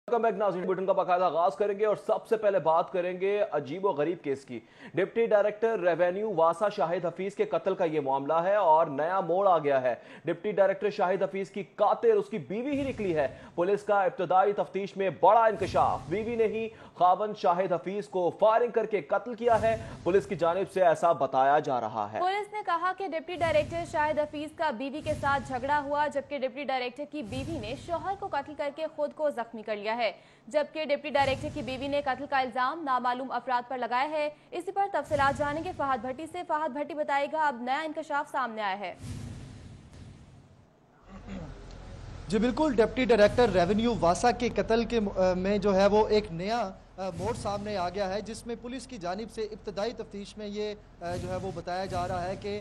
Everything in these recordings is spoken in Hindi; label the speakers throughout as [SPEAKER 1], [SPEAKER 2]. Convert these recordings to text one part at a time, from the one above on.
[SPEAKER 1] वेलकम बैक नाज़रीन। बुलेटिन का बाकायदा आगाज करेंगे और सबसे पहले बात करेंगे अजीब और गरीब केस की। डिप्टी डायरेक्टर रेवेन्यू वासा शाहिद हफीज के कत्ल का यह मामला है और नया मोड़ आ गया है। डिप्टी डायरेक्टर शाहिद हफीज की कातिल उसकी बीवी ही निकली है। पुलिस का इब्तदाई तफ्तीश में बड़ा इंकशाफ, बीवी ने ही खावन शाहिद हफीज को फायरिंग करके कत्ल किया है। पुलिस की जानिब से ऐसा बताया जा रहा है।
[SPEAKER 2] पुलिस ने कहा कि डिप्टी डायरेक्टर शाहिद हफीज का बीवी के साथ झगड़ा हुआ, जबकि डिप्टी डायरेक्टर की बीवी ने शौहर को कत्ल करके खुद को जख्मी कर लिया है। जबकि डिप्टी डायरेक्टर की बीवी ने कत्ल का इल्जाम नामालूम अफराद पर लगाया है। इसी पर तफसीलात जानेंगे फहद भट्टी से। फहद भट्टी बताएगा, अब नया इंकशाफ सामने आया है।
[SPEAKER 3] जी बिल्कुल, डिप्टी डायरेक्टर रेवेन्यू वासा के कत्ल के में जो है वो एक नया मोड़ सामने आ गया है, जिसमें पुलिस की जानिब से इब्तदाई तफ्तीश में ये जो है वो बताया जा रहा है कि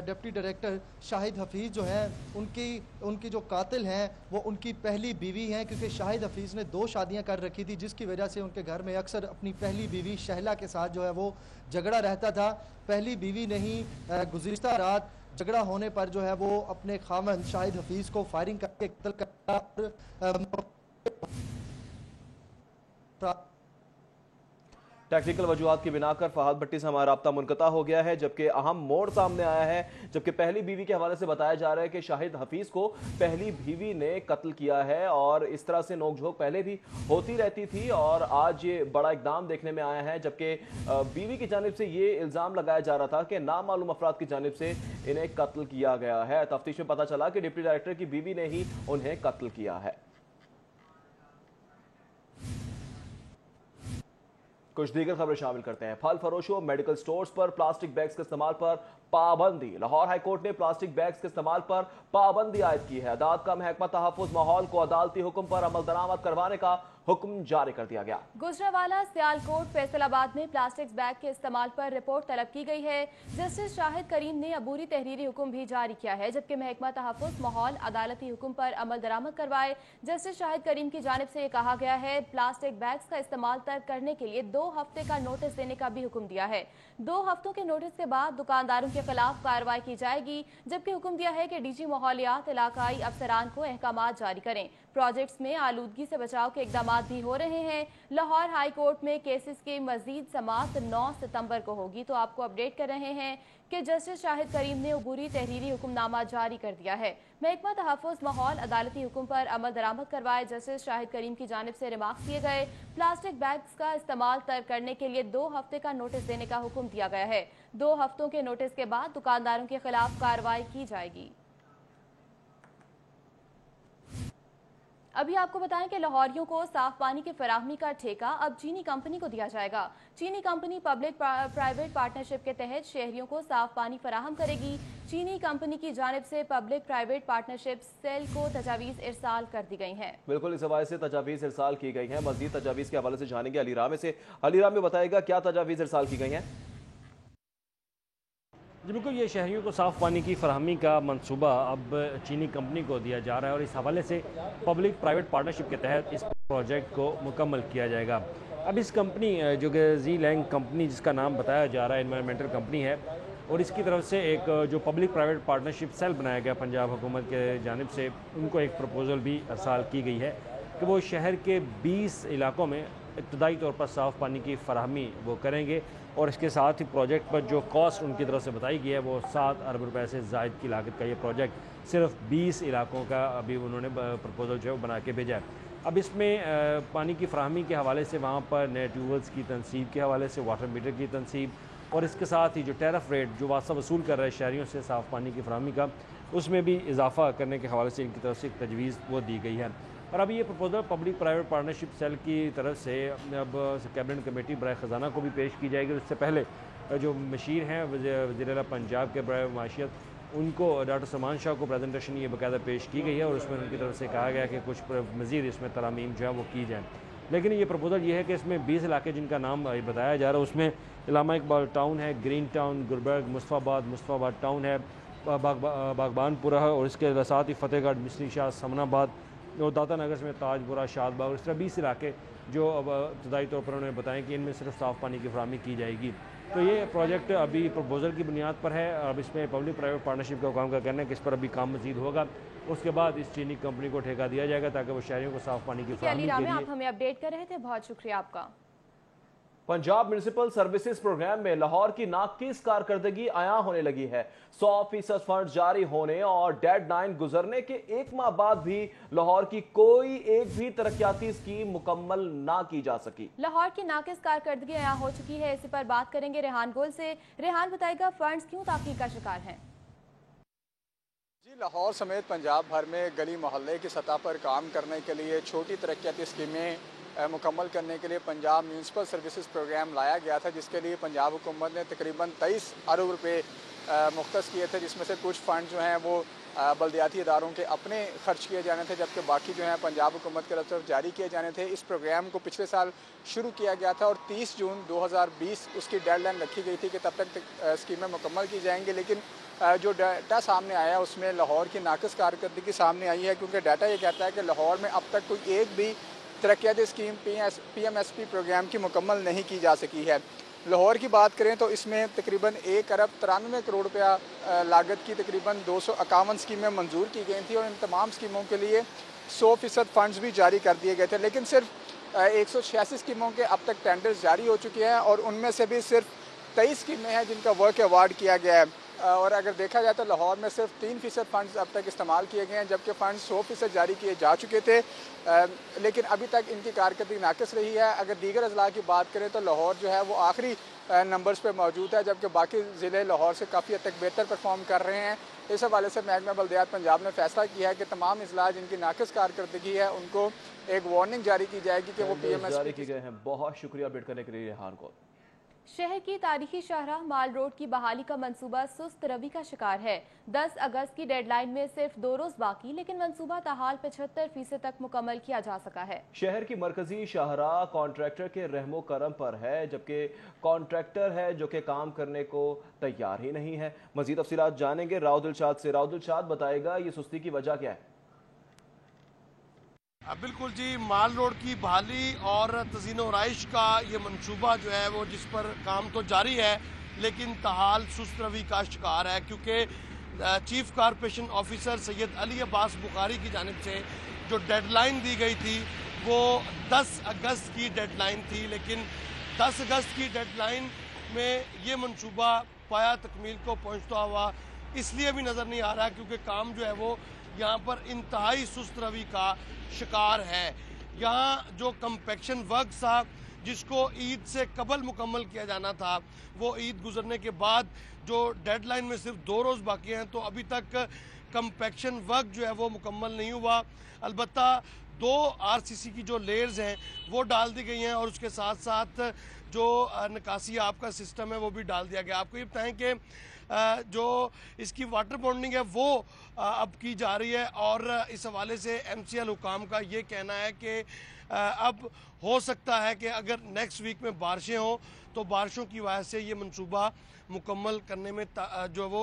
[SPEAKER 3] डिप्टी डायरेक्टर शाहिद हफीज़ जो हैं उनकी जो कातिल हैं वो उनकी पहली बीवी हैं, क्योंकि शाहिद हफीज़ ने 2 शादियां कर रखी थी, जिसकी वजह से उनके घर में अक्सर अपनी पहली बीवी शहला के साथ जो है वो झगड़ा रहता था। पहली बीवी ने ही गुज़िश्ता रात झगड़ा होने पर जो है वो अपने खामन शाहिद हफीज़ को फायरिंग करके कत्ल कर
[SPEAKER 1] टेक्निकल वजूहात की बिना कर फहद भट्टी से हमारा राब्ता मुनक़ता हो गया है, जबकि अहम मोड़ सामने आया है। जबकि पहली बीवी के हवाले से बताया जा रहा है कि शाहिद हफीज को पहली बीवी ने कत्ल किया है और इस तरह से नोकझोंक पहले भी होती रहती थी और आज ये बड़ा इकदाम देखने में आया है। जबकि बीवी की जानिब से ये इल्ज़ाम लगाया जा रहा था कि नामालूम अफराद की जानिब से इन्हें कत्ल किया गया है। तफ्तीश में पता चला कि डिप्टी डायरेक्टर की बीवी ने ही उन्हें कत्ल किया है। कुछ दीगर खबरें शामिल करते हैं। फल फरोशों, मेडिकल स्टोर्स पर प्लास्टिक बैग्स के इस्तेमाल पर पाबंदी। लाहौर हाईकोर्ट ने प्लास्टिक बैग्स के इस्तेमाल पर पाबंदी आयद की है। अदालत का महकमा तहफ़्फ़ुज़ माहौल को अदालती हुक्म पर अमल दरामद करवाने का हुक्म जारी कर दिया गया।
[SPEAKER 2] गुजरावाला, सियालकोट, फैसलाबाद में प्लास्टिक बैग के इस्तेमाल पर रिपोर्ट तलब की गई है। जस्टिस शाहिद करीम ने अबूरी तहरीरी हुक्म भी जारी किया है, जबकि महकमा तहफ़्फ़ुज़ माहौल अदालती हुक्म पर अमल दरामद करवाए। जस्टिस शाहिद करीम की जानिब से कहा गया है, प्लास्टिक बैग्स का इस्तेमाल तर्क करने के लिए 2 हफ्ते का नोटिस देने का भी हुक्म दिया है। 2 हफ्तों के नोटिस के बाद दुकानदारों के खिलाफ कार्रवाई की जाएगी, जबकि हुक्म दिया है कि डीजी माहौलियात इलाकाई अफसरान को अहकामात जारी करें। प्रोजेक्ट्स में आलूदगी से बचाव के इकदाम भी हो रहे हैं। लाहौर हाई कोर्ट में केसेस की मजीद समाअत 9 सितंबर को होगी। तो आपको अपडेट कर रहे हैं कि जस्टिस शाहिद करीम ने अबूरी तहरीरी हुक्मनामा जारी कर दिया है। महकमा तहफ़्फ़ुज़ माहौल अदालती हुक्म पर अमल दरामद करवाए। जस्टिस शाहिद करीम की जानिब से रिमार्क्स दिए गए। प्लास्टिक बैग्स का इस्तेमाल तर्क करने के लिए 2 हफ्ते का नोटिस देने का हुक्म दिया गया है। 2 हफ्तों के नोटिस के बाद दुकानदारों के खिलाफ कार्रवाई की जाएगी। अभी आपको बताएं कि लाहौरियों को साफ पानी की फराहमी का ठेका अब चीनी कंपनी को दिया जाएगा। चीनी कंपनी पब्लिक प्राइवेट पार्टनरशिप के तहत शहरियों को साफ पानी फराहम करेगी। चीनी कंपनी की जानिब से पब्लिक प्राइवेट पार्टनरशिप सेल को तजावीज़ इरसाल कर दी गई हैं।
[SPEAKER 1] बिल्कुल, इस हवाले से तजावीज़ इरसाल की गई हैं। मज़ीद तजावीज़ के हवाले से जानेंगे अली राम से। अली राम में बताएगा क्या तजावीज़ इरसाल की गई हैं।
[SPEAKER 4] जी बिल्कुल, ये शहरियों को साफ़ पानी की फरहमी का मंसूबा अब चीनी कंपनी को दिया जा रहा है और इस हवाले से पब्लिक प्राइवेट पार्टनरशिप के तहत इस प्रोजेक्ट को मुकम्मल किया जाएगा। अब इस कंपनी जो कि जी लैंग कंपनी जिसका नाम बताया जा रहा है एनवायरमेंटल कंपनी है, और इसकी तरफ से एक जो पब्लिक प्राइवेट पार्टनरशिप सेल बनाया गया पंजाब हुकूमत के जानिब से, उनको एक प्रपोज़ल भी अरसाल की गई है कि वो शहर के 20 इलाकों में इब्तदाई तौर पर साफ़ पानी की फराहमी वो करेंगे। और इसके साथ ही प्रोजेक्ट पर जो कॉस्ट उनकी तरफ से बताई गई है वो 7 अरब रुपए से ज़ायद की लागत का ये प्रोजेक्ट सिर्फ 20 इलाकों का अभी उन्होंने प्रपोज़ल जो है बना के भेजा है। अब इसमें पानी की फराहमी के हवाले से वहाँ पर नए ट्यूबवेल्स की तनसीब के हवाले से वाटर मीटर की तनसीब, और इसके साथ ही जो टैरिफ रेट जो वासा वसूल कर रहे हैं शहरियों से साफ़ पानी की फराहमी का, उसमें भी इजाफा करने के हवाले से इनकी तरफ से एक तजवीज़ वो दी गई है। और अभी ये proposal public private partnership cell की तरफ से अब कैबिनेट कमेटी बराए ख़जाना को भी पेश की जाएगी। उससे पहले जो मशीर हैं वज़ीर पंजाब के बराए माशियत, उनको डॉक्टर सलमान शाह को प्रेजेंटेशन ये बाकायदा पेश की गई है और उसमें उनकी तरफ से कहा गया कि कुछ मज़ीद इसमें तरामीम जो है वो की जाए। लेकिन ये प्रपोजल ये है कि इसमें 20 इलाके जिनका नाम बताया जा रहा है, उसमें इलामा इकबाल टाउन है, green town, Gulberg, Mustafabad town है, बागबानपुरा है, और इसके साथ ही फ़तेहगढ़, मिसरी शाह, समनाबाद और दाता नगर में ताजपुरा, शादबाग, और इस तरह 20 इलाके जो अब इब्तदाई तौर पर उन्होंने बताएं कि इनमें सिर्फ साफ़ पानी की फराहमी की जाएगी। तो ये प्रोजेक्ट अभी प्रपोजल की बुनियाद पर है। अब इसमें पब्लिक प्राइवेट पार्टनरशिप का काम का कहना है कि इस पर अभी काम मज़ीद होगा उसके बाद इस चीनी कंपनी को ठेका दिया जाएगा ताकि वो शहरियों को साफ पानी की फराहमी के लिए।
[SPEAKER 2] आप हमें अपडेट कर रहे थे, बहुत शुक्रिया आपका।
[SPEAKER 1] पंजाब म्युनिसिपल सर्विसेज प्रोग्राम में लाहौर की नाकिस कारकर्दगी आया होने लगी है। 100% फंड जारी होने और डेडलाइन गुजरने के एक माह बाद भी लाहौर की कोई एक भी तरक्याती स्कीम मुकम्मल ना की जा सकी।
[SPEAKER 2] लाहौर की नाकिस कारकर्दगी आया हो चुकी है, इसी पर बात करेंगे रेहान गोल से। रेहान बताएगा, फंड्स क्यों ताख़ीर का शिकार हैं?
[SPEAKER 5] जी, लाहौर समेत पंजाब भर में गली मोहल्ले की सतह पर काम करने के लिए छोटी तरक्याती स्कीमें मुकम्मल करने के लिए पंजाब म्यूनसिपल सर्विसेज प्रोग्राम लाया गया था, जिसके लिए पंजाब हुकूमत ने तकरीबन 23 अरब रुपए मुख्तस किए थे, जिसमें से कुछ फ़ंड जो हैं वो बल्दियाती इदारों के अपने खर्च किए जाने थे, जबकि बाकी जो हैं पंजाब हुकूमत की तरफ जारी किए जाने थे। इस प्रोग्राम को पिछले साल शुरू किया गया था और 30 जून 2020 उसकी डेडलाइन रखी गई थी कि तब तक स्कीमें मुकम्मल की जाएंगी, लेकिन जो डाटा सामने आया उसमें लाहौर की नाकिस कारकर्दगी सामने आई है, क्योंकि डाटा ये कहता है कि लाहौर में अब तक कोई एक भी तरक्याती स्कीम PMSP प्रोग्राम की मुकम्मल नहीं की जा सकी है। लाहौर की बात करें तो इसमें तकरीबन 1 अरब 93 करोड़ रुपया लागत की तकरीबन 251 स्कीमें मंजूर की गई थी और इन तमाम स्कीमों के लिए 100% फंड्स भी जारी कर दिए गए थे, लेकिन सिर्फ 186 स्कीमों के अब तक टेंडर्स जारी हो चुके हैं और उनमें से भी सिर्फ 23 स्कीमें हैं जिनका वर्क अवार्ड किया गया है। और अगर देखा जाए तो लाहौर में सिर्फ 3% फंड्स अब तक इस्तेमाल किए गए हैं, जबकि फ़ंड्स 100% जारी किए जा चुके थे, लेकिन अभी तक इनकी कारकर्दगी नाकिस रही है। अगर दीगर अजला की बात करें तो लाहौर जो है वो आखिरी नंबर्स पे मौजूद है, जबकि बाकी ज़िले लाहौर से काफ़ी हद तक बेहतर परफॉर्म कर रहे हैं। इस हवाले से महकमा बल्दियात पंजाब ने फैसला किया है कि तमाम अजला जिनकी नाकिस कारकर्दगी है उनको एक वार्निंग जारी की जाएगी कि वो PMS
[SPEAKER 1] जारी की गए हैं। बहुत शुक्रिया अपडेट करने के लिए रेहान को।
[SPEAKER 2] शहर की तारीखी शाहराह माल रोड की बहाली का मंसूबा सुस्त रवि का शिकार है। 10 अगस्त की डेडलाइन में सिर्फ 2 रोज बाकी, लेकिन मंसूबा ताहाल 75% तक मुकम्मल किया जा सका है।
[SPEAKER 1] शहर की मरकजी शाहराह कॉन्ट्रैक्टर के रहमो करम पर है, जबकि कॉन्ट्रैक्टर है जो कि काम करने को तैयार ही नहीं है। मजीद तफसीलात जानेंगे राव दिलशाद से। राव दिलशाद बताएगा, ये सुस्ती की वजह क्या है?
[SPEAKER 6] बिल्कुल जी, माल रोड की बहाली और तज़ीन आराइश का ये मंसूबा जो है वो जिस पर काम तो जारी है, लेकिन ताहाल सुस्त रवि का शिकार है, क्योंकि chief corporation officer Syed Ali Abbas Bukhari की जानिब से जो डेडलाइन दी गई थी वो 10 अगस्त की डेडलाइन थी, लेकिन 10 अगस्त की डेडलाइन में ये मंसूबा पाया तकमील को पहुँचता हुआ इसलिए भी नज़र नहीं आ रहा क्योंकि काम जो है वो यहाँ पर इंतहाई सुस्त रवि का शिकार है। यहाँ जो कंपैक्शन वर्क था जिसको ईद से कबल मुकम्मल किया जाना था, वो ईद गुजरने के बाद जो डेडलाइन में सिर्फ 2 रोज़ बाकी हैं, तो अभी तक कंपैक्शन वर्क जो है वो मुकम्मल नहीं हुआ। अलबत्ता 2 RCC की जो लेयर्स हैं वो डाल दी गई हैं और उसके साथ साथ जो निकासी आपका सिस्टम है वो भी डाल दिया गया। आपको ये बताएं कि जो इसकी वाटर बॉन्डिंग है वो अब की जा रही है और इस हवाले से MCL हुकाम का ये कहना है कि अब हो सकता है कि अगर नेक्स्ट वीक में बारिशें हों तो बारिशों की वजह से ये मंसूबा मुकम्मल करने में जो वो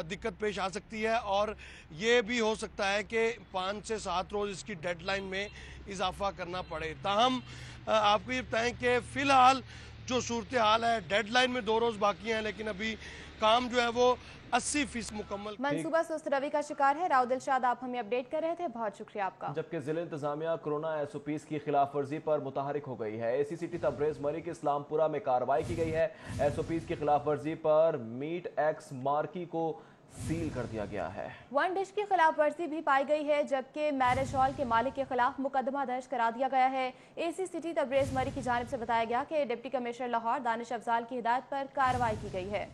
[SPEAKER 6] दिक्कत पेश आ सकती है और ये भी हो सकता है कि 5 से 7 रोज़ इसकी डेडलाइन में इजाफा करना पड़े। ताहम आपको ये बताएं कि फ़िलहाल जो सूरत हाल है, डेडलाइन में 2 रोज़ बाकी हैं, लेकिन अभी काम जो है वो 80% मुकम्मल।
[SPEAKER 2] मंसूबा सुस्त रवि का शिकार है। राव दिलशाद, आप हमें अपडेट कर रहे थे, बहुत शुक्रिया आपका।
[SPEAKER 1] जबकि जिला इंतजामिया कोरोना SOPs की खिलाफ वर्जी पर मुतहरिक हो गई है। ACCT तब्रेज़ मरी के इस्लामपुरा में कार्रवाई की गई है। SOPs की खिलाफ वर्जी पर मीट एक्स मार्की को सील कर दिया गया है।
[SPEAKER 2] 1 डिश की खिलाफ वर्जी भी पाई गई है, जबकि मैरिज हॉल के मालिक के खिलाफ मुकदमा दर्ज करा दिया गया है। ACCT तब्रेज़ मरी की जानिब से बताया गया कि डिप्टी कमिश्नर लाहौर दानिश अफजाल की हिदायत पर कार्रवाई की गई है।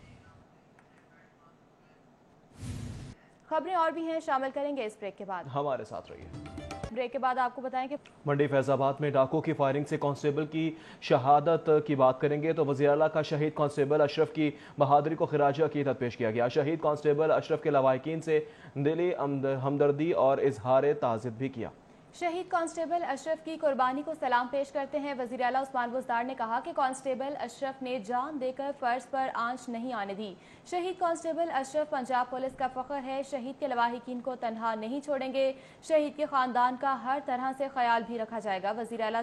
[SPEAKER 2] खबरें और भी हैं, शामिल करेंगे इस ब्रेक के बाद।
[SPEAKER 1] हमारे साथ रहिए।
[SPEAKER 2] ब्रेक के बाद आपको बताएं कि
[SPEAKER 1] मंडी फैजाबाद में डाकू की फायरिंग से कांस्टेबल की शहादत की बात करेंगे तो वज़ीर आला का शहीद कांस्टेबल अशरफ की बहादुरी को खिराज अकीदत पेश किया गया। शहीद कांस्टेबल अशरफ के लवाहिकीन से दिली हमदर्दी और इजहार ताज़ियत भी किया।
[SPEAKER 2] शहीद कांस्टेबल अशरफ की कुर्बानी को सलाम पेश करते हैं वज़ीर आला उस्मान बुज़दार ने कहा कि कांस्टेबल अशरफ ने जान देकर फर्ज पर आंच नहीं आने दी। शहीद कांस्टेबल अशरफ पंजाब पुलिस का फख्र है। शहीद के लवाहिकीन को तनहा नहीं छोड़ेंगे। शहीद के खानदान का हर तरह से ख्याल भी रखा जाएगा। वज़ीर आला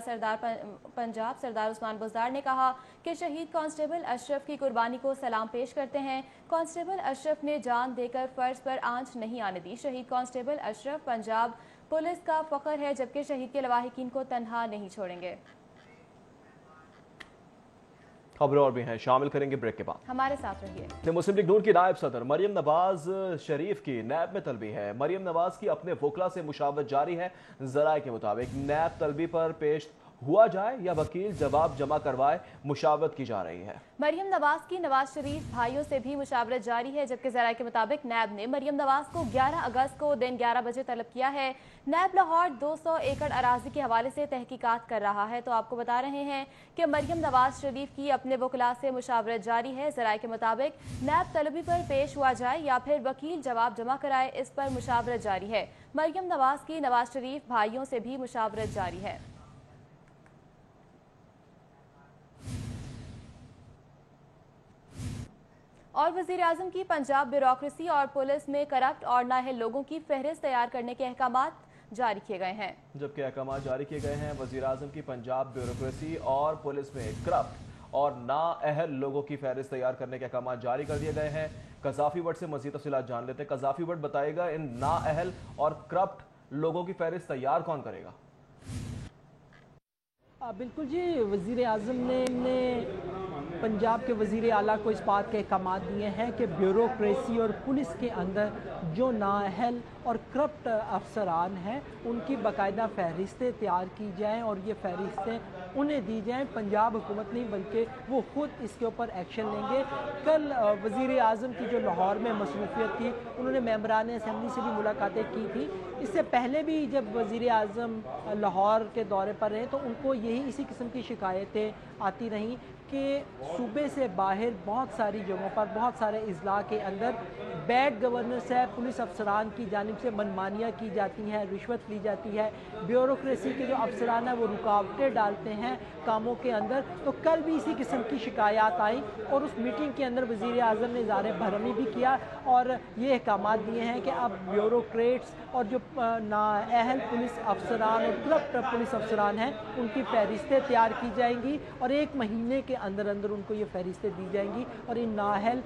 [SPEAKER 2] पंजाब सरदार उस्मान बुज़दार ने कहा कि शहीद कांस्टेबल अशरफ की कुर्बानी को सलाम पेश करते हैं। कांस्टेबल अशरफ ने जान देकर फर्ज पर आंच नहीं आने दी। शहीद कांस्टेबल अशरफ पंजाब पुलिस का फख्र है, जबकि शहीद के लवाहिकीन को तन्हा नहीं छोड़ेंगे।
[SPEAKER 1] खबरें और भी हैं, शामिल करेंगे ब्रेक के बाद।
[SPEAKER 2] हमारे साथ रहिए।
[SPEAKER 1] मुस्लिम लीग नून की नायब सदर मरियम नवाज शरीफ की नैब में तलबी है। मरियम नवाज की अपने वकला से मुशावरत जारी है। जराए के मुताबिक नैब तलबी पर पेश हुआ जाए या वकील जवाब जमा करवाए, मुशावरत की जा रही है।
[SPEAKER 2] मरियम नवाज की नवाज शरीफ भाइयों से भी मुशावरत जारी है, जबकि जराये के मुताबिक नैब ने मरियम नवाज को 11 अगस्त को दिन 11 बजे तलब किया है। नैब लाहौर 200 एकड़ अराजी के हवाले से तहकीकात कर रहा है। तो आपको बता रहे हैं कि मरियम नवाज शरीफ की अपने वकला से मुशावरत जारी है। जराये के मुताबिक नैब तलबी पर पेश हुआ जाए या फिर वकील जवाब जमा कराए, इस पर मुशावरत जारी है। मरियम नवाज की नवाज शरीफ भाइयों से भी मुशावरत जारी है। और वज़ीर आज़म की पंजाब ब्यूरोक्रेसी और पुलिस में करप्ट और नाअहल लोगों की फहरिस्त तैयार करने के अहकामात जारी किए गए हैं।
[SPEAKER 1] जबकि अहकामात जारी किए गए हैं, वज़ीर आज़म की पंजाब ब्यूरोक्रेसी और पुलिस में करप्ट और नाअहल लोगों की फहरिस्त तैयार करने के अहकामात जारी कर दिए गए हैं। कज़ाफ़ी भट्ट से मज़ीद तफ़सीलात जान लेते हैं। कज़ाफ़ी भट्ट बताएगा, इन नाअहल और करप्ट लोगों की फहरिस्त तैयार कौन करेगा?
[SPEAKER 7] बिल्कुल जी, वज़ीर आज़म ने पंजाब के वज़ीर आला को इस बात के अहकाम दिए हैं कि ब्यूरोक्रेसी और पुलिस के अंदर जो नाअहल और करप्ट अफसरान हैं उनकी बाकायदा फहरिस्तें तैयार की जाएँ और ये फहरिस्तें उन्हें दी जाएँ। पंजाब हुकूमत नहीं बल्कि वो ख़ुद इसके ऊपर एक्शन लेंगे। कल वज़ीर आज़म की जो लाहौर में मसरूफियत थी, उन्होंने मेंबरान असम्बली से भी मुलाकातें की थी। इससे पहले भी जब वज़ीर आज़म लाहौर के दौरे पर रहे तो उनको यही इसी किस्म की शिकायतें आती रहीं कि सूबे से बाहर बहुत सारी जगहों पर, बहुत सारे अजला के अंदर बैड गवर्नेंस है, पुलिस अफसरान की जानिब से मनमानियाँ की जाती हैं, रिश्वत ली जाती है, ब्यूरोक्रेसी के जो अफसरान हैं वो रुकावटें डालते हैं कामों के अंदर। तो कल भी इसी किस्म की शिकायत आई और उस मीटिंग के अंदर वज़ीर आज़म ने इज़हार भरमी भी किया और ये अहकाम दिए हैं कि अब ब्यूरोक्रेट्स और जो नाअहल पुलिस अफसरान और करप्ट पुलिस अफसरान हैं उनकी फहरिस्तें तैयार की जाएंगी और 1 महीने के अंदर अंदर उनको ये फहरिस्तें दी जाएंगी और इन नाअहल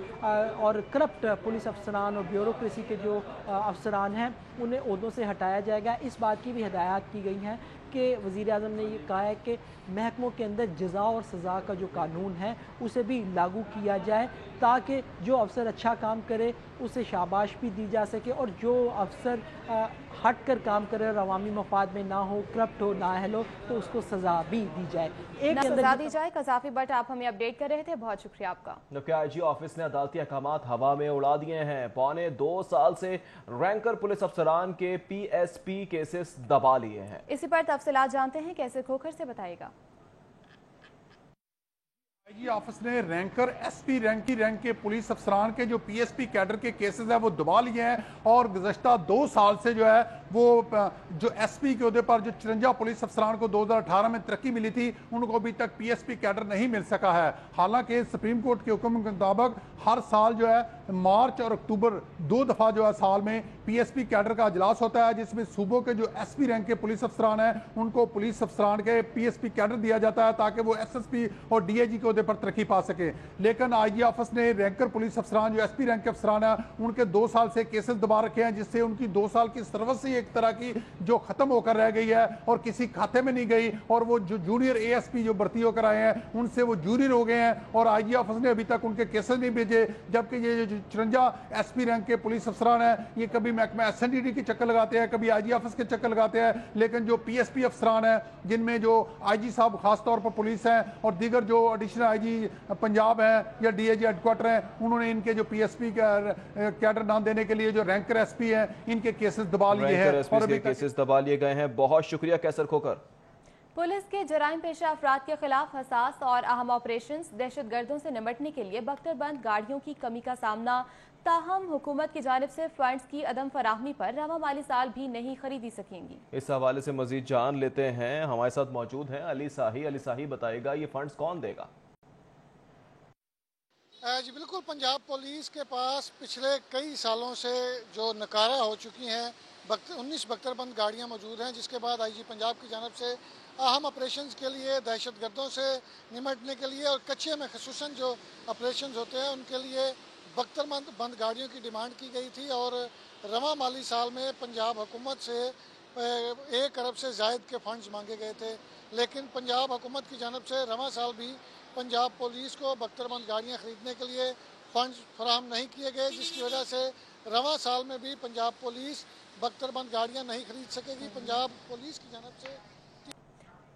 [SPEAKER 7] और करप्ट पुलिस अफसरान और ब्यूरोक्रेसी के जो अफसरान हैं उन्हें ओहदों से हटाया जाएगा। इस बात की भी हिदायत की गई हैं कि वज़ीर आज़म ने ये कहा है कि महकमों के अंदर जज़ा और सज़ा का जो कानून है उसे भी लागू किया जाए ताकि जो अफसर अच्छा काम करे उसे शाबाश भी दी जा सके और जो अफसर हट कर काम करे और अवामी मफाद में ना हो, करप्ट हो, नाअहल हो, तो उसको सज़ा भी दी जाए।
[SPEAKER 2] एक सज़ा दी जाए। कज़ाफ़ी भट्ट आप हमें अपडेट कर रहे थे, बहुत शुक्रिया आपका।
[SPEAKER 1] जबकि आईजी ऑफिस ने अदालती अहकामात हवा में उड़ा दिए हैं। पौने 2 साल से रैंकर पुलिस अफसरान के PSP केसेस दबा लिए हैं।
[SPEAKER 2] इसी पर तफसीलात जानते हैं, कैसे खोखर से बताएगा।
[SPEAKER 8] आईजी ऑफिस ने रैंकर SP रैंक के पुलिस अफसरान के जो PSP कैडर के केसेस हैं वो दबा लिए हैं और गुज़श्ता 2 साल से जो है वो जो SP के उहदे पर जो 54 पुलिस अफसरान को 2018 में तरक्की मिली थी उनको अभी तक PSP कैडर नहीं मिल सका है। हालांकि सुप्रीम कोर्ट के हुक्म के मुताबिक हर साल जो है मार्च और अक्टूबर 2 दफ़ा जो है साल में PSP कैडर का इजलास होता है जिसमें सूबों के जो SP रैंक के पुलिस अफसरान हैं उनको पुलिस अफसरान के PSP कैडर दिया जाता है ताकि वो SSP और DIG के पर तरक्की पा सके। लेकिन आईजी ऑफिस ने रैंकर पुलिस अफसरान जो SP रैंक के अफसरान हैं उनके 2 साल से केसेस दबा रखे हैं जिससे उनकी 2 साल की सर्विस ही एक तरह की जो खत्म होकर रह गई है और किसी खाते में नहीं गई और वो जो जूनियर ASP जो भर्ती होकर आए हैं उनसे वो जूनियर हो गए हैं और आईजी ऑफिस ने अभी तक उनके केसेस नहीं भेजे। जबकि ये जो 54 SP रैंक के पुलिस अफसरान हैं ये कभी महकमा SNDD के चक्कर लगाते हैं, कभी आईजी ऑफिस के चक्कर लगाते हैं, लेकिन जो PSP अफसरान हैं जिनमें जो IG साहब खास तौर पर पुलिस हैं और दीगर जो एडिशनल IG पंजाब है या DIG हेडक्वार्टर है उन्होंने इनके जो PSP कैडर नाम देने के लिए जो रैंकर SP हैं इनके केसेस दबा लिए हैं और अभी
[SPEAKER 1] केसेस दबा लिए गए हैं। बहुत शुक्रिया कैसर खोकर।
[SPEAKER 2] पुलिस के जराइम पेशा अफराद के खिलाफ हसास और अहम ऑपरेशंस, दहशतगर्दों से निपटने के लिए बख्तरबंद गाड़ियों की कमी का सामना ताहम हुकूमत की जानिब से फंड्स की अदम फराहमी पर रवा माली साल भी नहीं खरीदी सकेंगी।
[SPEAKER 1] इस हवाले से मजीद जान लेते हैं, हमारे साथ मौजूद हैं अली शाही। अली शाही बताएगा ये फंड्स कौन देगा?
[SPEAKER 9] जी बिल्कुल, पंजाब पुलिस के पास पिछले कई सालों से जो नकारा हो चुकी हैं 19 बख्तरबंद गाड़ियां मौजूद हैं, जिसके बाद आईजी पंजाब की जानब से अहम ऑपरेशंस के लिए, दहशतगर्दों से निमटने के लिए और कच्चे में खसूसन जो ऑपरेशंस होते हैं उनके लिए बख्तरबंद गाड़ियों की डिमांड की गई थी। और रवा माली साल में पंजाब हुकूमत से 1 अरब से जायद के फंड्स मांगे गए थे, लेकिन पंजाब हुकूमत की जानब से रवा साल भी पंजाब पुलिस को बख्तरबंद गाड़ियां खरीदने के लिए फंड्स फराहम नहीं किए गए, जिसकी वजह से रवा साल में भी पंजाब पुलिस बख्तरबंद गाड़ियां नहीं खरीद सकेगी। पंजाब पुलिस की जानब से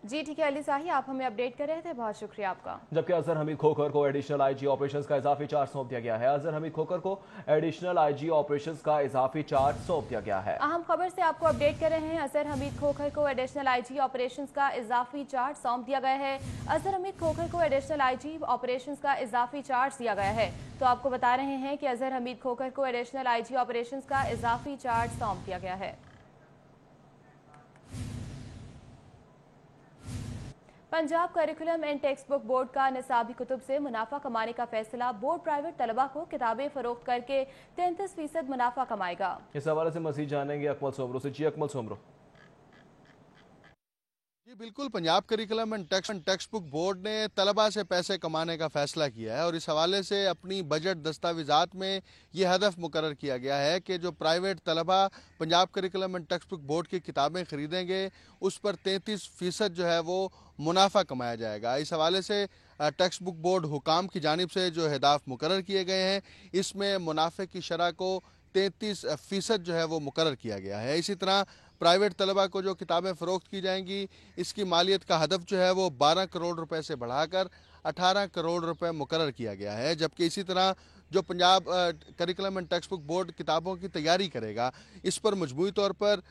[SPEAKER 2] जी ठीक है अली शाही, आप हमें अपडेट कर रहे थे, बहुत शुक्रिया आपका।
[SPEAKER 1] जबकि अजहर हमीद खोखर को एडिशनल आईजी ऑपरेशंस का इजाफी चार्ज सौंप दिया गया है। अजहर हमीद खोखर को एडिशनल आईजी ऑपरेशंस का इजाफी चार्ज सौंप दिया गया है।
[SPEAKER 2] अहम खबर से आपको अपडेट कर रहे हैं, अजहर हमीद खोखर को एडिशनल आईजी ऑपरेशंस का इजाफी चार्ज सौंप दिया गया है। अजहर हमीद खोखर को एडिशनल आईजी ऑपरेशंस का इजाफी चार्ज दिया गया है। तो आपको बता रहे हैं कि अजहर हमीद खोखर को एडिशनल आईजी ऑपरेशंस का इजाफी चार्ज सौंप दिया गया है। Punjab curriculum and text book board का निसाबी कुतुब से मुनाफा कमाने का फैसला। बोर्ड प्राइवेट तलबा को किताबें फरोख्त करके 33% मुनाफा कमाएगा।
[SPEAKER 1] इस हवाले से मजीद जानेंगे अकमल सोमरो से। जी अकमल सोमरो।
[SPEAKER 10] जी बिल्कुल, Punjab curriculum and text book board ने तलबा से पैसे कमाने का फैसला किया है और इस हवाले से अपनी बजट दस्तावेजात में ये हदफ मुकर्रर किया गया है कि जो प्राइवेट तलबा Punjab curriculum and text book board की किताबें खरीदेंगे उस पर 33% जो है वो मुनाफा कमाया जाएगा। इस हवाले से टेक्स्ट बुक बोर्ड हुकाम की जानिब से जो अहदाफ मुकर्रर किए गए हैं, इसमें मुनाफे की शरह को 33% जो है वो मुकर्रर किया गया है। इसी तरह प्राइवेट तलबा को जो किताबें फ़रोख्त की जाएंगी, इसकी मालियत का हदफ जो है वो 12 करोड़ रुपए से बढ़ाकर 18 करोड़ रुपए मुकर्रर किया गया है। जबकि इसी तरह जो Punjab curriculum and text book board किताबों की तैयारी करेगा, इस पर मजमूई तौर पर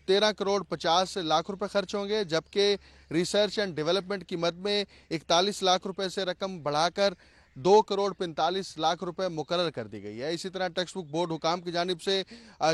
[SPEAKER 10] 13 करोड़ 50 लाख रुपए खर्च होंगे, जबकि रिसर्च एंड डेवलपमेंट की मद में 41 लाख रुपए से रकम बढ़ाकर 2 करोड़ 45 लाख रुपए मुकर्रर कर दी गई है। इसी तरह टेक्स्ट बुक बोर्ड हुकाम की जानिब से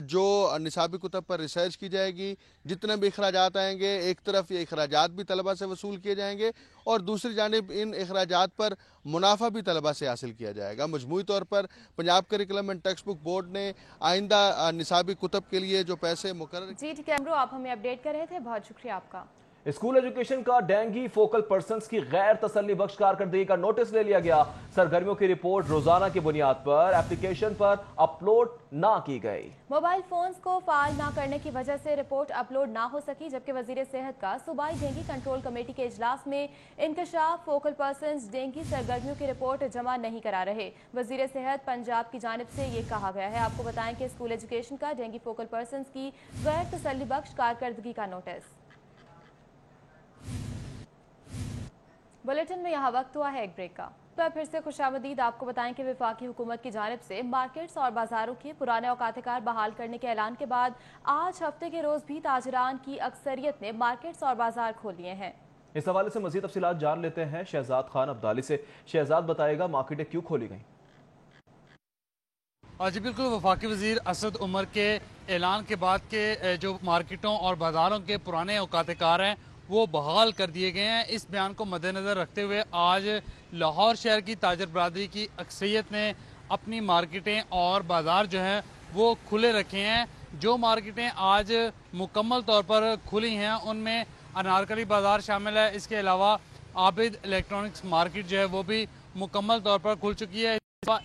[SPEAKER 10] जो निसाबी कुतब पर रिसर्च की जाएगी, जितने भी अखराजात आएंगे, एक तरफ ये अखराजात भी तलबा से वसूल किए जाएंगे और दूसरी जानिब इन अखराजात पर मुनाफा भी तलबा से हासिल किया जाएगा। मजमूई तौर पर Punjab curriculum and text book board ने आइंदा निसाबी कुतब के लिए जो पैसे मुकर्रर।
[SPEAKER 2] जी ठीक है, आप हमें अपडेट कर रहे थे, बहुत शुक्रिया आपका।
[SPEAKER 1] स्कूल एजुकेशन का डेंगी फोकल पर्संस की गैर तसल्ली बख्श कारकर्दगी का नोटिस ले लिया गया। सरगर्मियों की रिपोर्ट रोजाना की बुनियाद पर एप्लीकेशन पर अपलोड ना की गई।
[SPEAKER 2] मोबाइल फोन्स को फाल ना करने की वजह से रिपोर्ट अपलोड ना हो सकी, जबकि वजीर सेहत का सूबाई डेंगी कंट्रोल कमेटी के इजलास में इंकशाफ फोकल पर्संस डेंगी सरगर्मियों की रिपोर्ट जमा नहीं करा रहे। वजीर सेहत पंजाब की जानिब से ये कहा गया है। आपको बताएं कि स्कूल एजुकेशन का डेंगी फोकल पर्संस की गैर तसल्ली बख्श कारकर्दगी का नोटिस। बुलेटिन में यहाँ वक्त हुआ है एक ब्रेक का। तो फिर से खुशामदीद। आपको बताएं कि वफाकी हुकूमत की जानिब से मार्केट्स और बाजारों के पुराने औकात-ए-कार बहाल करने के ऐलान के बाद आज हफ्ते के रोज भी ताजरान की अक्सरियत ने मार्केट्स और बाजार खोल लिए हैं।
[SPEAKER 1] इस हवाले से मजीद तफसीलात जान लेते हैं शहजाद खान अब्दाली से। शहजाद बताएगा मार्केटें क्यों खोली गई?
[SPEAKER 11] जी बिल्कुल, वफाकी वजीर असद उमर के ऐलान के बाद के जो मार्केटों और बाजारों के पुराने औकात-ए-कार हैं वो बहाल कर दिए गए हैं। इस बयान को मद्देनज़र रखते हुए आज लाहौर शहर की ताजर बरादरी की अक्सरियत ने अपनी मार्केटें और बाज़ार जो हैं वो खुले रखे हैं। जो मार्केटें आज मुकम्मल तौर पर खुली हैं उनमें अनारकली बाज़ार शामिल है। इसके अलावा आबिद इलेक्ट्रॉनिक्स मार्केट जो है वो भी मुकम्मल तौर पर खुल चुकी है।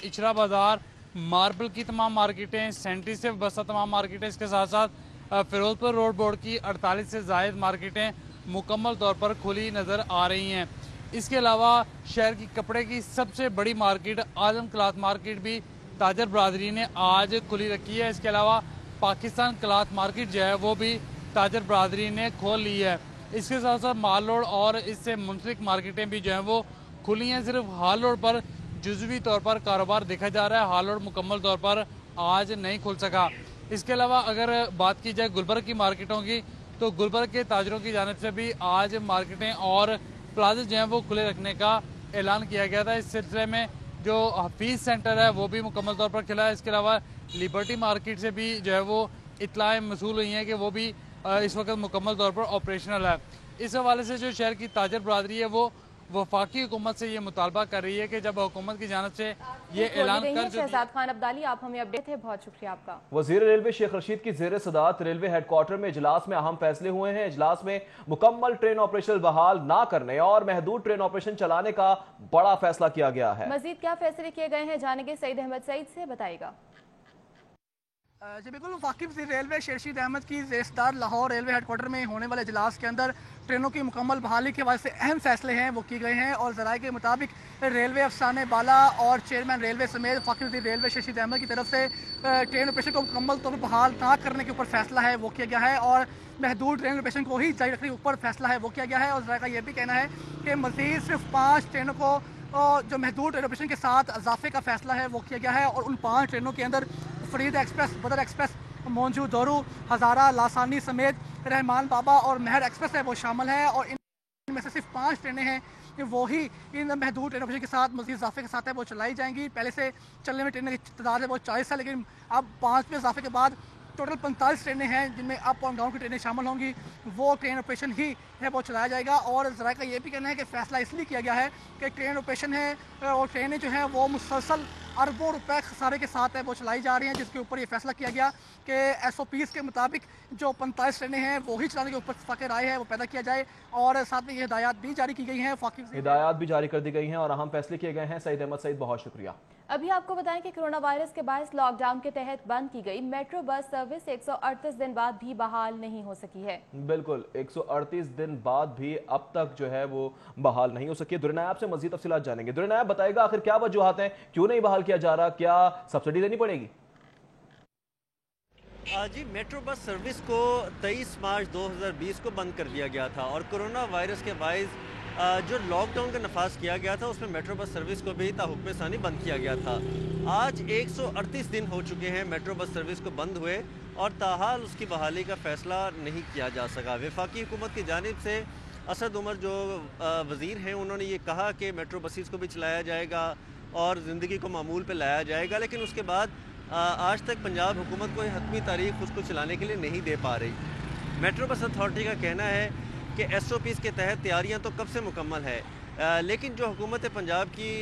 [SPEAKER 11] इचरा बाज़ार, मार्बल की तमाम मार्केटें, सेंट्री से बसा तमाम मार्केटें, इसके साथ साथ फिरोजपुर रोड बोर्ड की 48 से ज़ायद मार्केटें मुकम्मल तौर पर खुली नज़र आ रही हैं। इसके अलावा शहर की कपड़े की सबसे बड़ी मार्केट आजम क्लॉथ मार्केट भी ताजर बरादरी ने आज खुली रखी है। इसके अलावा पाकिस्तान क्लॉथ मार्केट जो है वो भी ताजर बरादरी ने खोल ली है। इसके साथ साथ माल रोड और इससे मुंसलिक मार्केटें भी जो हैं वो खुली हैं। सिर्फ हाल रोड पर जुज़वी तौर पर कारोबार देखा जा रहा है। हाल रोड मुकम्मल तौर पर आज नहीं खुल सका। इसके अलावा अगर बात की जाए गुलबर्ग की मार्केटों की, तो गुलबर्ग के ताजरों की जानिब से भी आज मार्केटें और प्लाजा जो हैं वो खुले रखने का ऐलान किया गया था। इस सिलसिले में जो हफीज़ सेंटर है वो भी मुकम्मल तौर पर खुला है। इसके अलावा लिबर्टी मार्केट से भी जो है वो इत्तलाएँ मसूल हुई हैं कि वो भी इस वक्त मुकम्मल तौर पर ऑपरेशनल है। इस हवाले से जो शहर की ताजर बरादरी है वो वफाकी हुकूमत से ये मुतालबा कर रही है कि जब हुकूमत की जानिब से ये ऐलान कर
[SPEAKER 2] शहजाद खान अब्दाली, आप हमें अपडेट थे, बहुत शुक्रिया आपका।
[SPEAKER 1] वजीर रेलवे शेख रशीद की जेर सदारत रेलवे हेडक्वार्टर में इजलास में अहम फैसले हुए हैं। इजलास में मुकम्मल ट्रेन ऑपरेशन बहाल न करने और महदूद ट्रेन ऑपरेशन चलाने का बड़ा फैसला किया गया है।
[SPEAKER 2] मजीद क्या फैसले किए गए हैं जानेंगे सईद अहमद सईद से, बताएगा।
[SPEAKER 12] जी बिल्कुल, वाकिफ वज़ीर रेलवे शेख रशीद अहमद की ज़ेरसदार लाहौर रेलवे हेडक्वार्टर में होने वाले इजलास के अंदर ट्रेनों की मुकम्मल बहाली के हवाले से अहम फैसले हैं वो किए गए हैं। और ज़राए के मुताबिक रेलवे अफसाने बाला और चेयरमैन रेलवे समेत वाकिफ वज़ीर रेलवे शेख रशीद अहमद की तरफ से ट्रेन ऑपरेशन को मुकम्मल तौर पर बहाल ना करने के ऊपर फैसला है वो किया गया है और महदूद ट्रेन ऑपरेशन को ही जारी रखने के ऊपर फैसला है वो किया गया है। और ज़राए का यह भी कहना है कि मज़ीद सिर्फ 5 ट्रेनों को जो महदूद ट्रेन ऑपरेशन के साथ इजाफे का फैसला है वो किया गया है और उन 5 ट्रेनों के अंदर फरीद एक्सप्रेस, बदर एक्सप्रेस, मौजू दोरू, हज़ारा, लासानी समेत रहमान बाबा और महर एक्सप्रेस है वो शामिल है। और इनमें से सिर्फ 5 ट्रेनें हैं कि वो ही इन महदूद ट्रेन ऑपरेशन के साथ मज़ीद इजाफे के साथ है वो चलाई जाएंगी। पहले से चलने में ट्रेनें की तादाद है वो 40 है, लेकिन अब 5 में इजाफे के बाद टोटल 45 ट्रेनें हैं जिनमें अप और डाउन की ट्रेनें शामिल होंगी। वो ट्रेन ऑपरेशन ही है वो चलाया जाएगा। और ज़रा का ये भी कहना है कि फ़ैसला इसलिए किया गया है कि ट्रेन ऑपरेशन है और ट्रेनें जो हैं वो मुसलसल अरबों रुपए खसारे के साथ है वो चलाई जा रही हैं, जिसके ऊपर ये फैसला किया गया कि SOPs के मुताबिक जो 45 ट्रेनें हैं वो ही चलाने के ऊपर इत्तेफाक राय है वो पैदा किया जाए। और साथ में ये हिदायत भी जारी की गई हैं,
[SPEAKER 1] हिदायत भी जारी कर दी गई हैं और अहम फैसले किए गए हैं। सईद अहमद सईद, बहुत शुक्रिया।
[SPEAKER 2] अभी आपको बताएं कि कोरोना वायरस के बायस लॉकडाउन के तहत बंद की गई मेट्रो बस सर्विस 138 दिन बाद भी बहाल नहीं हो सकी है।
[SPEAKER 1] बिल्कुल, 138 दिन बाद भी अब तक जो है वो बहाल नहीं हो सकी। दुरनायब से मजीद तफसीलात जानेंगे। दुरनायब, बताएगा आखिर क्या वजूहात हैं, क्यों नहीं बहाल किया जा रहा, क्या सब्सिडी देनी पड़ेगी?
[SPEAKER 13] जी, मेट्रो बस सर्विस को 23 मार्च 2020 को बंद कर दिया गया था और कोरोना वायरस के बायस जो लॉकडाउन का नफाज किया गया था उसमें मेट्रो बस सर्विस को भी ताहुक्म सानी बंद किया गया था। आज 138 दिन हो चुके हैं मेट्रो बस सर्विस को बंद हुए और ताहाल उसकी बहाली का फैसला नहीं किया जा सका। वफाकी हुकूमत की जानिब से असद उमर जो वज़ीर हैं उन्होंने ये कहा कि मेट्रो बसेस को भी चलाया जाएगा और ज़िंदगी को मामूल पे लाया जाएगा, लेकिन उसके बाद आज तक पंजाब हुकूमत कोई हतमी तारीख उसको चलाने के लिए नहीं दे पा रही। मेट्रो बस अथॉरिटी का कहना है कि SOPs के तहत तैयारियां तो कब से मुकम्मल है, लेकिन जो हुकूमत पंजाब की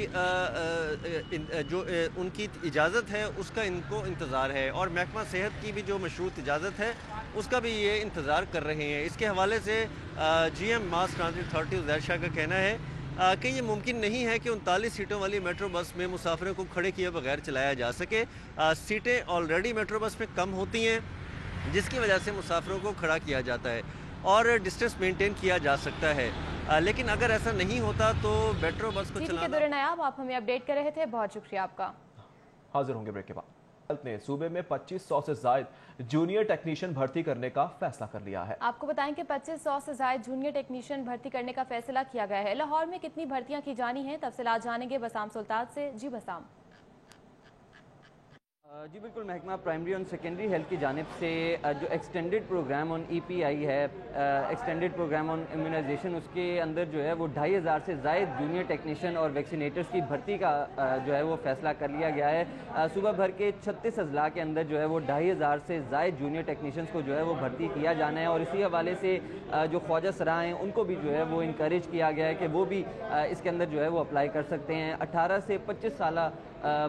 [SPEAKER 13] जो उनकी इजाज़त है उसका इनको इंतज़ार है और महकमा सेहत की भी जो मशरूत इजाज़त है उसका भी ये इंतज़ार कर रहे हैं। इसके हवाले से GM मास ट्रांजिट अथॉरिटी उज़ैर शाह का कहना है कि ये मुमकिन नहीं है कि 39 सीटों वाली मेट्रो बस में मुसाफिरों को खड़े किए बगैर चलाया जा सके। सीटें ऑलरेडी मेट्रो बस में कम होती हैं जिसकी वजह से मुसाफिरों को खड़ा किया जाता है और डिस्टेंस मेंटेन किया जा सकता है, लेकिन अगर ऐसा नहीं होता तो मेट्रो बस को चलाना।
[SPEAKER 2] दुरनायब, आप हमें अपडेट कर रहे थे, बहुत शुक्रिया आपका।
[SPEAKER 1] हाजिर होंगे ब्रेक के बाद। ने सूबे में 2500 से ज्यादा जूनियर टेक्नीशियन भर्ती करने का फैसला कर लिया है।
[SPEAKER 2] आपको बताएं कि 2500 से ज्यादा जूनियर टेक्नीशियन भर्ती करने का फैसला किया गया है। लाहौर में कितनी भर्तियां की जानी हैं, तफसीलात जानेंगे बसाम सुल्तान से। जी बसाम।
[SPEAKER 14] जी बिल्कुल, महकमा प्राइमरी और सेकेंडरी हेल्थ की जानिब से जो एक्सटेंडेड प्रोग्राम ऑन EPI है, एक्सटेंडेड प्रोग्राम ऑन इम्यूनाइजेशन, उसके अंदर जो है वो 2500 से ज़ायद जूनियर टेक्नीशियन और वैक्सीनेटर्स की भर्ती का जो है वो फैसला कर लिया गया है। सूबा भर के 36 अजला के अंदर जो है वो 2500 से ज़ायद जूनियर टेक्नीशियंस को जो है वो भर्ती किया जाना है और इसी हवाले से जो ख्वाजा सराह हैं उनको भी जो है वो इनकरेज किया गया है कि वो भी इसके अंदर जो है वो अप्लाई कर सकते हैं। 18 से 25 साल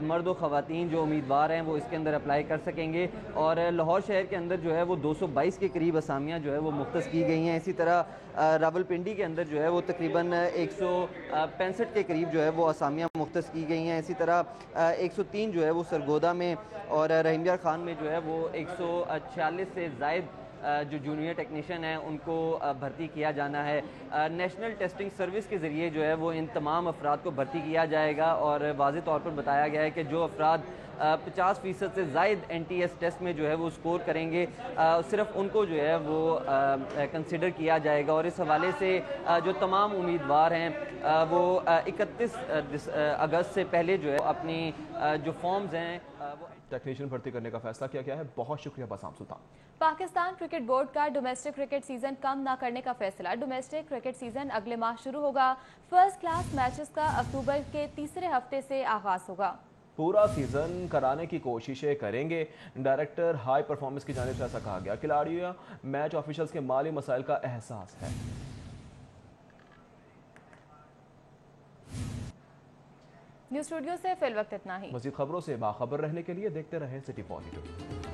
[SPEAKER 14] मर्द व ख़वातीन जो उम्मीदवार हैं वो इसके अंदर अप्लाई कर सकेंगे और लाहौर शहर के अंदर जो है वो 222 के करीब असामियाँ जो है वो मुख्तस की गई हैं। इसी तरह रावलपिंडी के अंदर जो है वो तकरीबन 165 के करीब जो है वो असामियाँ मुख्तस की गई हैं। इसी तरह 103 जो है वो सरगोदा में और रहीमयार खान में जो है वो 146 से ज़ायद जो जूनियर टेक्नीशियन हैं उनको भर्ती किया जाना है। नेशनल टेस्टिंग सर्विस के ज़रिए जो है वो इन तमाम अफराद को भर्ती किया जाएगा और वाज़ेह तौर पर बताया गया है कि जो अफराद 50% से ज़ायद NTS टेस्ट में जो है वो स्कोर करेंगे, सिर्फ उनको जो है वो कंसिडर किया जाएगा। और इस हवाले से जो तमाम उम्मीदवार हैं वो 31 अगस्त से पहले जो है अपनी जो फॉर्म्स हैं वो
[SPEAKER 1] टेक्नीशियन भर्ती करने का फैसला किया गया है। बहुत शुक्रिया बसाम सुल्तान।
[SPEAKER 2] पाकिस्तान क्रिकेट बोर्ड का डोमेस्टिक क्रिकेट सीजन कम न करने का फैसला। डोमेस्टिक क्रिकेट सीजन अगले माह शुरू होगा। फर्स्ट क्लास मैचेस का अक्टूबर के तीसरे हफ्ते से आगाज होगा।
[SPEAKER 1] पूरा सीजन कराने की कोशिशें करेंगे। डायरेक्टर हाई परफॉर्मेंस की जानिब से ऐसा कहा गया। खिलाड़ियों मैच ऑफिशियल्स के माली मसाइल का एहसास है।
[SPEAKER 2] न्यूज़ स्टूडियो से फिल वक्त इतना ही।
[SPEAKER 1] मज़ीद खबरों से बाखबर रहने के लिए देखते रहें सिटी पॉलिटिक्स।